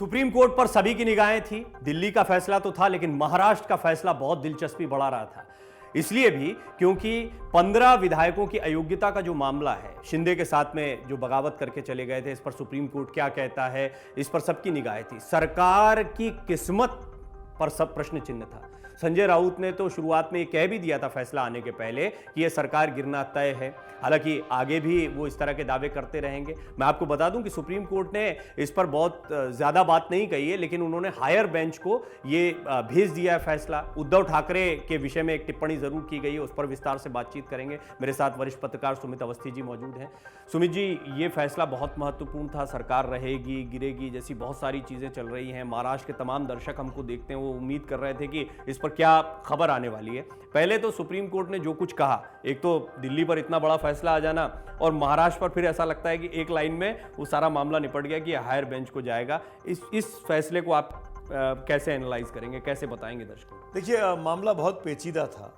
Supreme court पर सभी की निगाहें थी। दिल्ली का फैसला तो था, लेकिन महाराष्ट्र का फैसला बहुत दिलचस्पी बढ़ा रहा था। इसलिए भी क्योंकि 15 विधायकों की अयोग्यता का जो मामला है, शिंदे के साथ में जो बगावत करके चले गए थे, इस पर सुप्रीम कोर्ट क्या कहता है, इस पर सबकी निगाहें थी। सरकार की किस्मत पर सब प्रश्न चिन्ह था। संजय राउत ने तो शुरुआत में ये कह भी दिया था फैसला आने के पहले कि यह सरकार गिरना तय है। हालांकि आगे भी वो इस तरह के दावे करते रहेंगे। मैं आपको बता दूं कि सुप्रीम कोर्ट ने इस पर बहुत ज्यादा बात नहीं कही है, लेकिन उन्होंने हायर बेंच को ये भेज दिया है फैसला। उद्धव ठाकरे के विषय में एक टिप्पणी जरूर की गई है, उस पर विस्तार से बातचीत करेंगे। मेरे साथ वरिष्ठ पत्रकार सुमित अवस्थी जी मौजूद हैं। सुमित जी, ये फैसला बहुत महत्वपूर्ण था। सरकार रहेगी गिरेगी जैसी बहुत सारी चीजें चल रही हैं। महाराष्ट्र के तमाम दर्शक हमको देखते हैं, वो उम्मीद कर रहे थे कि इस पर क्या खबर आने वाली है। पहले तो सुप्रीम कोर्ट ने जो कुछ कहा, एक तो दिल्ली पर इतना बड़ा फैसला आ जाना, और महाराष्ट्र पर फिर ऐसा लगता है कि एक लाइन में वो सारा मामला निपट गया कि हायर बेंच को जाएगा। इस फैसले को आप कैसे एनालाइज करेंगे, कैसे बताएंगे दर्शकों? देखिए, मामला बहुत पेचीदा था।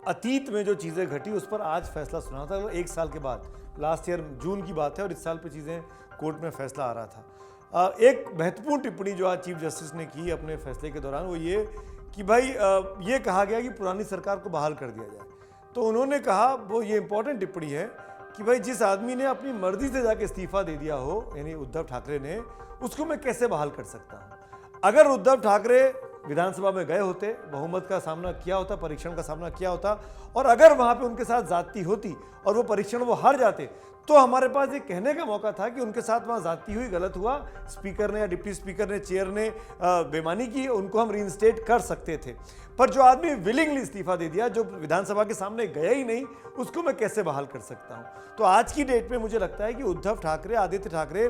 अतीत में जो चीज़ें घटी उस पर आज फैसला सुना था, एक साल के बाद, लास्ट ईयर जून की बात है, और इस साल पे चीज़ें कोर्ट में फैसला आ रहा था। एक महत्वपूर्ण टिप्पणी जो आज चीफ जस्टिस ने की अपने फैसले के दौरान, वो ये कि भाई ये कहा गया कि पुरानी सरकार को बहाल कर दिया जाए। तो उन्होंने कहा, वो ये इंपॉर्टेंट टिप्पणी है कि भाई जिस आदमी ने अपनी मर्जी से जाके इस्तीफा दे दिया हो, यानी उद्धव ठाकरे ने, उसको मैं कैसे बहाल कर सकता हूँ। अगर उद्धव ठाकरे विधानसभा में गए होते, बहुमत का सामना किया होता, परीक्षण का सामना किया होता, और अगर वहाँ पे उनके साथ जाति होती और वो परीक्षण वो हार जाते, तो हमारे पास ये कहने का मौका था कि उनके साथ वहाँ जाति हुई, गलत हुआ, स्पीकर ने या डिप्टी स्पीकर ने, चेयर ने बेईमानी की, उनको हम रीइंस्टेट कर सकते थे। पर जो आदमी विलिंगली इस्तीफा दे दिया, जो विधानसभा के सामने गया ही नहीं, उसको मैं कैसे बहाल कर सकता हूँ। तो आज की डेट में मुझे लगता है कि उद्धव ठाकरे, आदित्य ठाकरे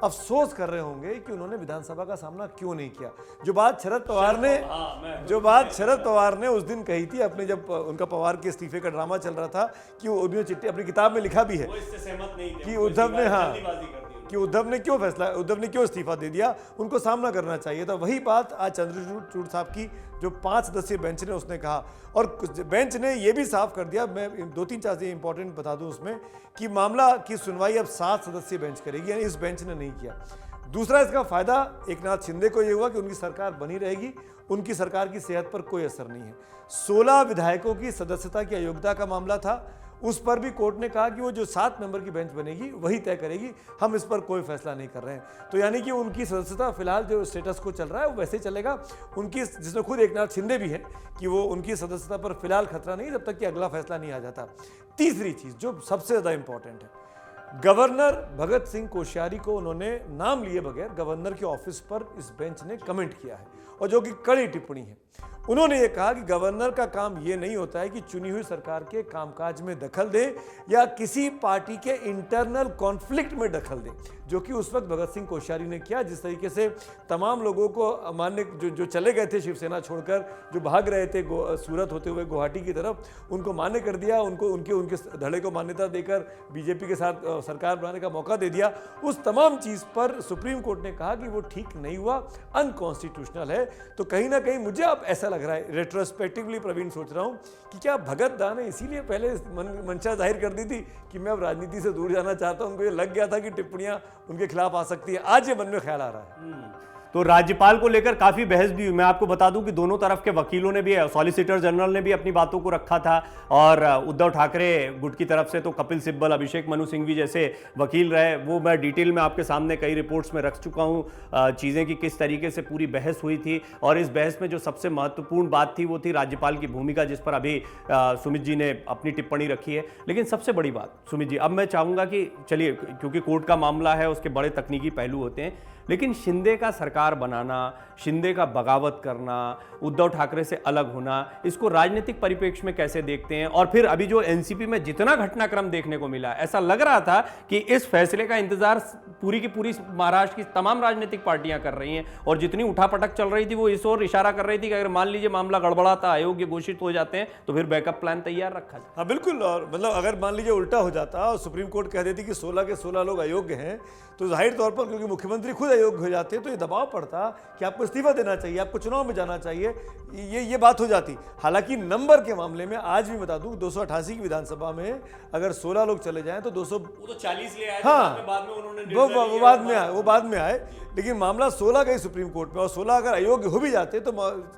अफसोस कर रहे होंगे कि उन्होंने विधानसभा का सामना क्यों नहीं किया। जो बात शरद पवार ने उस दिन कही थी, अपने जब उनका पवार के इस्तीफे का ड्रामा चल रहा था, कि उन्होंने चिट्ठी अपनी किताब में लिखा भी है कि उद्धव ने क्यों इस्तीफा दे दिया, उनको सामना करना चाहिए था। वही बात आज चंद्रचूड़ साहब की जो 5 सदस्यीय बेंच ने उसने कहा, और बेंच ने यह भी साफ कर दिया, मैं 2-3 चीजें इंपॉर्टेंट बता दूं उसमें, कि मामला की सुनवाई अब 7 सदस्यीय बेंच करेगी, यानी इस बेंच ने नहीं किया। दूसरा, इसका फायदा एकनाथ शिंदे को यह हुआ कि उनकी सरकार बनी रहेगी, उनकी सरकार की सेहत पर कोई असर नहीं है। 16 विधायकों की सदस्यता की अयोग्यता का मामला था, उस पर भी कोर्ट ने कहा कि वो जो 7 मेंबर की बेंच बनेगी वही तय करेगी, हम इस पर कोई फैसला नहीं कर रहे हैं। तो यानी कि उनकी सदस्यता फिलहाल जो स्टेटस को चल रहा है वो वैसे चलेगा। उनकी, जिसमें खुद एकनाथ शिंदे भी है, कि वो उनकी सदस्यता पर फिलहाल खतरा नहीं, जब तक कि अगला फैसला नहीं आ जाता। तीसरी चीज जो सबसे ज्यादा इंपॉर्टेंट है, गवर्नर भगत सिंह कोश्यारी को उन्होंने नाम लिए बगैर गवर्नर के ऑफिस पर इस बेंच ने कमेंट किया है, और जो कि कड़ी टिप्पणी है। उन्होंने ये कहा कि गवर्नर का काम ये नहीं होता है कि चुनी हुई सरकार के कामकाज में दखल दे या किसी पार्टी के इंटरनल कॉन्फ्लिक्ट में दखल दे, जो कि उस वक्त भगत सिंह कोश्यारी ने किया। जिस तरीके से तमाम लोगों को मानने जो चले गए थे शिवसेना छोड़कर, जो भाग रहे थे सूरत होते हुए गुवाहाटी की तरफ, उनको मान्य कर दिया, उनको उनके धड़े को मान्यता देकर बीजेपी के साथ सरकार बनाने का मौका दे दिया। उस तमाम चीज़ पर सुप्रीम कोर्ट ने कहा कि वो ठीक नहीं हुआ, अनकॉन्स्टिट्यूशनल है। तो कहीं ना कहीं मुझे अब ऐसा लग रहा है, रेट्रोस्पेक्टिवली प्रवीण सोच रहा हूँ, कि क्या भगत दा ने इसीलिए पहले मंशा जाहिर कर दी थी कि मैं अब राजनीति से दूर जाना चाहता हूँ। उनको ये लग गया था कि टिप्पणियां उनके खिलाफ आ सकती है। आज ये मन में ख्याल आ रहा है। तो राज्यपाल को लेकर काफी बहस भी हुई। मैं आपको बता दूं कि दोनों तरफ के वकीलों ने भी, सॉलिसिटर जनरल ने भी अपनी बातों को रखा था, और उद्धव ठाकरे गुट की तरफ से तो कपिल सिब्बल, अभिषेक मनु सिंघवी जैसे वकील रहे। वो मैं डिटेल में आपके सामने कई रिपोर्ट्स में रख चुका हूं, चीज़ें कि किस तरीके से पूरी बहस हुई थी। और इस बहस में जो सबसे महत्वपूर्ण बात थी वो थी राज्यपाल की भूमिका, जिस पर अभी सुमित जी ने अपनी टिप्पणी रखी है। लेकिन सबसे बड़ी बात सुमित जी, अब मैं चाहूँगा कि चलिए, क्योंकि कोर्ट का मामला है, उसके बड़े तकनीकी पहलू होते हैं, लेकिन शिंदे का सरकार बनाना, शिंदे का बगावत करना, उद्धव ठाकरे से अलग होना, इसको राजनीतिक परिप्रेक्ष्य में कैसे देखते हैं? और फिर अभी जो एनसीपी में जितना घटनाक्रम देखने को मिला, ऐसा लग रहा था कि इस फैसले का इंतजार पूरी की पूरी महाराष्ट्र की तमाम राजनीतिक पार्टियां कर रही हैं, और जितनी उठापटक चल रही थी वो इस ओर इशारा कर रही थी कि अगर मान लीजिए मामला गड़बड़ाता, अयोग्य घोषित हो जाते हैं, तो फिर बैकअप प्लान तैयार रखा जाए। हाँ बिल्कुल, और मतलब अगर मान लीजिए उल्टा हो जाता और सुप्रीम कोर्ट कह देती कि 16 के 16 लोग अयोग्य हैं, तो जाहिर तौर पर, क्योंकि मुख्यमंत्री खुद अयोग्य हो जाते तो ये दबाव पड़ता कि आपको इस्तीफा देना चाहिए, आपको चुनाव में जाना चाहिए, ये बात हो जाती। हालांकि नंबर के मामले में आज भी बता दूं 288 की विधानसभा में अगर 16 लोग चले जाएं तो 200 वो तो 40 ले आए थे, हाँ, बाद में उन्होंने वो बाद में आए, लेकिन मामला 16 गई सुप्रीम कोर्ट में और 16 अगर अयोग्य हो भी जाते तो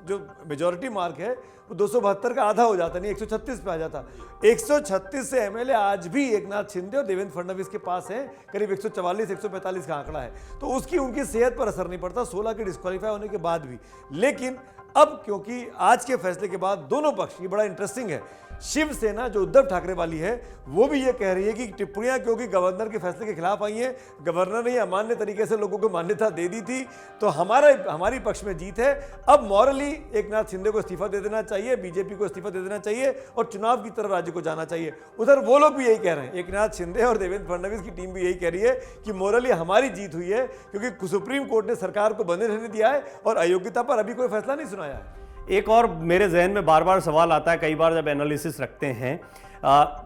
जो मेजॉरिटी मार्क है वो 272 का आधा हो जाता, नहीं 136 पे आ जाता। 136 से एमएलए आज भी एकनाथ शिंदे और देवेंद्र फडणवीस के पास है, करीब 144-145 का आंकड़ा है, तो उसकी उनकी सेहत पर असर नहीं पड़ता 16 के डिस्क्वालीफाई होने के बाद भी। लेकिन अब क्योंकि आज के फैसले के बाद दोनों पक्ष, ये बड़ा इंटरेस्टिंग है, शिवसेना जो उद्धव ठाकरे वाली है वो भी ये कह रही है कि टिप्पणियां क्योंकि गवर्नर के फैसले के खिलाफ आई हैं, गवर्नर ने अमान्य तरीके से लोगों को मान्यता दे दी थी, तो हमारी पक्ष में जीत है। अब मॉरली एकनाथ शिंदे को इस्तीफा दे देना चाहिए, बीजेपी को इस्तीफा दे देना चाहिए और चुनाव की तरफ राज्य को जाना चाहिए। उधर वो लोग भी यही कह रहे हैं, एकनाथ शिंदे और देवेंद्र फडणवीस की टीम भी यही कह रही है कि मॉरली हमारी जीत हुई है, क्योंकि सुप्रीम कोर्ट ने सरकार को बने रहने दिया है और अयोग्यता पर अभी कोई फैसला नहीं सुनाया है। एक और मेरे जहन में बार बार सवाल आता है, कई बार जब एनालिसिस रखते हैं,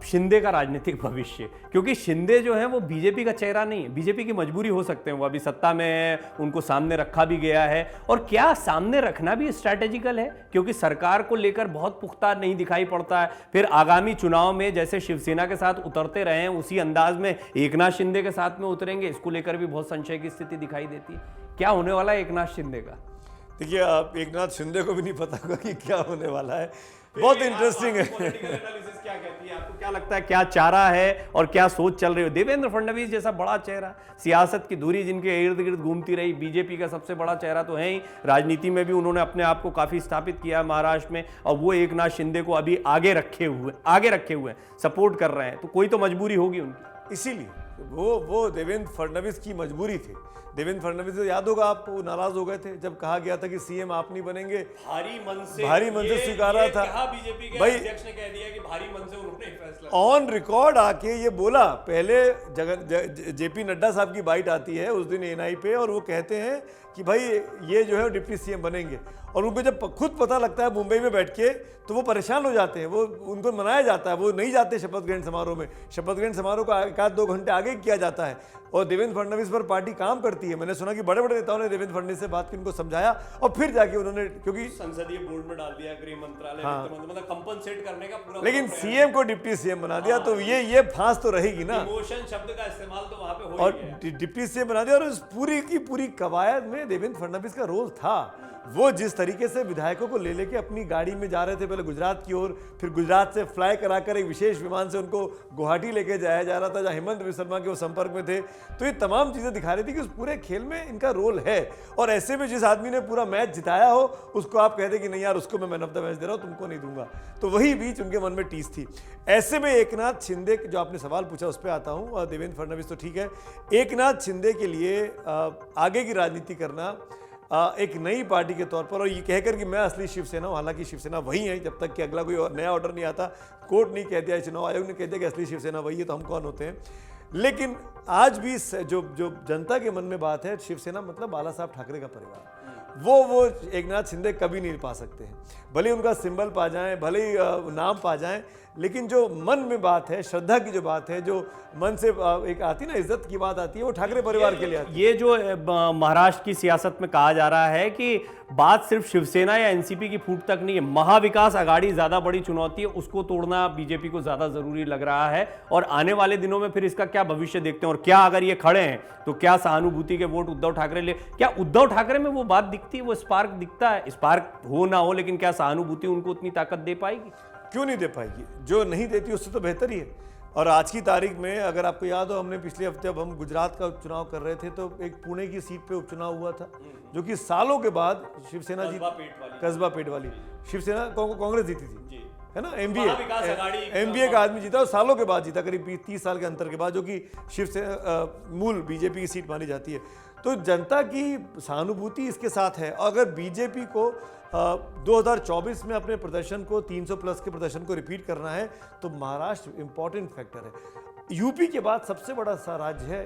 शिंदे का राजनीतिक भविष्य, क्योंकि शिंदे जो है वो बीजेपी का चेहरा नहीं है, बीजेपी की मजबूरी हो सकते हैं, वो अभी सत्ता में है, उनको सामने रखा भी गया है, और क्या सामने रखना भी स्ट्रैटेजिकल है, क्योंकि सरकार को लेकर बहुत पुख्ता नहीं दिखाई पड़ता है। फिर आगामी चुनाव में जैसे शिवसेना के साथ उतरते रहे हैं उसी अंदाज में एकनाथ शिंदे के साथ में उतरेंगे, इसको लेकर भी बहुत संशय की स्थिति दिखाई देती है। क्या होने वाला है एकनाथ शिंदे का? देखिए, आप एकनाथ शिंदे को भी नहीं पता होगा कि क्या होने वाला है, बहुत इंटरेस्टिंग है। क्या कहती है, आपको क्या लगता है क्या चाह रहा है और क्या सोच चल रही है? देवेंद्र फडणवीस जैसा बड़ा चेहरा, सियासत की धुरी जिनके इर्द गिर्द घूमती रही, बीजेपी का सबसे बड़ा चेहरा तो है ही, राजनीति में भी उन्होंने अपने आप को काफी स्थापित किया महाराष्ट्र में, और वो एकनाथ शिंदे को अभी आगे रखे हुए सपोर्ट कर रहे हैं, तो कोई तो मजबूरी होगी उनकी। इसीलिए वो देवेंद्र फडणवीस की मजबूरी थी। देवेंद्र फडणवीस को याद होगा, आप नाराज हो गए थे जब कहा गया था कि सीएम आप नहीं बनेंगे, भारी मन से स्वीकारा था। बीजेपी के अध्यक्ष ने कह दिया कि भारी मन से उन्होंने फैसला ऑन रिकॉर्ड आके ये बोला। पहले जेपी नड्डा साहब की बाइट आती है उस दिन एएनआई पे, और वो कहते हैं कि भाई ये जो है डिप्टी सीएम बनेंगे, और उनको जब खुद पता लगता है मुंबई में बैठ के तो वो परेशान हो जाते हैं, वो उनको मनाया जाता है, वो नहीं जाते शपथ ग्रहण समारोह में। शपथ ग्रहण समारोह का 1-2 घंटे आगे किया जाता है, और देवेंद्र फडणवीस पर पार्टी काम करती है। मैंने सुना कि बड़े बड़े नेताओं ने देवेंद्र फडणवीस से बात की, उनको समझाया, और फिर जाके उन्होंने, क्योंकि संसदीय बोर्ड में डाल दिया, गृह मंत्रालय, मतलब कंपनसेट करने का पूरा, लेकिन सीएम को डिप्टी सीएम बना दिया, तो ये फांस तो रहेगी ना। इमोशन शब्द का इस्तेमाल तो वहां पे हो और डिप्टी सीएम बना दिया, और उस पूरी की पूरी कवायद में देवेंद्र फडणवीस का रोल था। वो जिस तरीके से विधायकों को ले लेके अपनी गाड़ी में जा रहे थे, पहले गुजरात की ओर, फिर गुजरात से फ्लाई कराकर एक विशेष विमान से उनको गुवाहाटी लेके जाया जा रहा था, जहां हेमंत बिस्वा शर्मा के वो संपर्क में थे, तो ये तमाम चीजें दिखा रही थी कि उस पूरे खेल में इनका रोल है। और ऐसे में जिस आदमी ने पूरा मैच जिताया हो उसको आप कहते कि नहीं यार उसको मैं मैन ऑफ द मैच दे रहा हूं, तुमको नहीं दूंगा, तो वही बीच उनके मन में टीस थी। ऐसे में एकनाथ शिंदे, जो आपने सवाल पूछा उस पर आता हूं, और देवेंद्र फडणवीस तो ठीक है, एकनाथ शिंदे के लिए आगे की राजनीति करना एक नई पार्टी के तौर पर, और ये कहकर कि मैं असली शिवसेना हूं, हालांकि शिवसेना वही है जब तक कि अगला कोई नया ऑर्डर नहीं आता, कोर्ट नहीं कह दिया, चुनाव आयोग ने कह दिया कि असली शिवसेना वही है, तो हम कौन होते हैं। लेकिन आज भी जो जनता के मन में बात है, शिवसेना मतलब बाला साहब ठाकरे का परिवार, वो एकनाथ शिंदे कभी नहीं पा सकते हैं। भले उनका सिंबल पा जाएं, भले ही नाम पा जाएं, लेकिन जो मन में बात है, श्रद्धा की जो बात है, जो मन से एक आती ना इज्जत की बात आती है, वो ठाकरे परिवार के लिए आती है। ये जो महाराष्ट्र की सियासत में कहा जा रहा है कि बात सिर्फ शिवसेना या एनसीपी की फूट तक नहीं है, महाविकास आघाड़ी ज्यादा बड़ी चुनौती है, उसको तोड़ना बीजेपी को ज्यादा जरूरी लग रहा है। और आने वाले दिनों में फिर इसका क्या भविष्य देखते हैं, और क्या अगर ये खड़े हैं तो क्या सहानुभूति के वोट उद्धव ठाकरे ले, क्या उद्धव ठाकरे में वो बात दिखती है, वो स्पार्क दिखता है, स्पार्क हो ना हो, लेकिन क्या सहानुभूति उनको उतनी ताकत दे पाएगी? क्यों नहीं दे पाएगी? जो नहीं देती उससे तो बेहतर ही है। और आज की तारीख में अगर आपको याद हो, हमने पिछले हफ्ते जब हम गुजरात का उपचुनाव कर रहे थे तो एक पुणे की सीट पे उपचुनाव हुआ था, जो कि सालों के बाद शिवसेना कस्बा पेट वाली शिवसेना कांग्रेस जीती थी, है ना, एमबीए का आदमी जीता, और सालों के बाद जीता, करीब 30 साल के अंतर के बाद, जो कि शिवसेना मूल बीजेपी की सीट मानी जाती है। तो जनता की सहानुभूति इसके साथ है। अगर बीजेपी को 2024 में अपने प्रदर्शन को 300 प्लस के प्रदर्शन को रिपीट करना है तो महाराष्ट्र इंपॉर्टेंट फैक्टर है। यूपी के बाद सबसे बड़ा सा राज्य है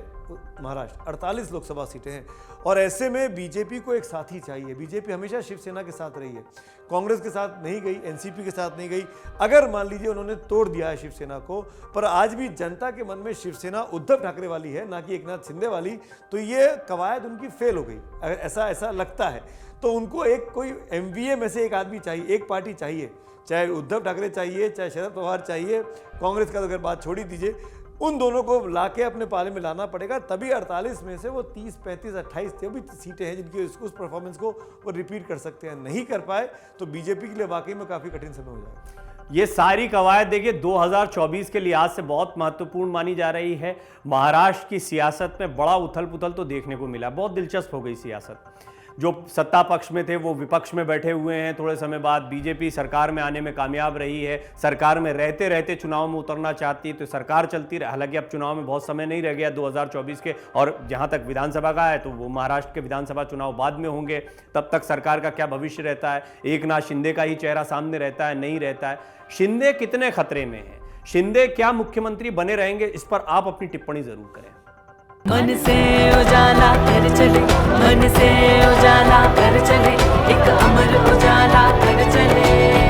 महाराष्ट्र 48 लोकसभा सीटें हैं। और ऐसे में बीजेपी को एक साथी चाहिए। बीजेपी हमेशा शिवसेना के साथ रही है, कांग्रेस के साथ नहीं गई, एनसीपी के साथ नहीं गई। अगर मान लीजिए उन्होंने तोड़ दिया है शिवसेना को, पर आज भी जनता के मन में शिवसेना उद्धव ठाकरे वाली है, ना कि एकनाथ शिंदे वाली, तो ये कवायद उनकी फेल हो गई, ऐसा लगता है। तो उनको एक कोई एमवीए में से एक आदमी चाहिए, एक पार्टी चाहिए, चाहे उद्धव ठाकरे चाहिए, चाहे शरद पवार चाहिए, कांग्रेस का तो अगर बात छोड़ ही दीजिए, उन दोनों को लाके अपने पाले में लाना पड़ेगा। तभी 48 में से वो 30, 35, 28 जो भी सीटें हैं जिनकी उस परफॉर्मेंस को वो रिपीट कर सकते हैं। नहीं कर पाए तो बीजेपी के लिए वाकई में काफ़ी कठिन समय हो जाएगा। ये सारी कवायद देखिए 2024 के लिहाज से बहुत महत्वपूर्ण मानी जा रही है। महाराष्ट्र की सियासत में बड़ा उथल पुथल तो देखने को मिला, बहुत दिलचस्प हो गई सियासत। जो सत्ता पक्ष में थे वो विपक्ष में बैठे हुए हैं, थोड़े समय बाद बीजेपी सरकार में आने में कामयाब रही है, सरकार में रहते रहते चुनाव में उतरना चाहती है, तो सरकार चलती रही। हालांकि अब चुनाव में बहुत समय नहीं रह गया 2024 के, और जहां तक विधानसभा का है तो वो महाराष्ट्र के विधानसभा चुनाव बाद में होंगे, तब तक सरकार का क्या भविष्य रहता है, एकनाथ शिंदे का ही चेहरा सामने रहता है, नहीं रहता है। शिंदे कितने खतरे में है, शिंदे क्या मुख्यमंत्री बने रहेंगे, इस पर आप अपनी टिप्पणी जरूर करें। मन से उजाला कर चले, मन से उजाला कर चले, एक अमर उजाला कर चले।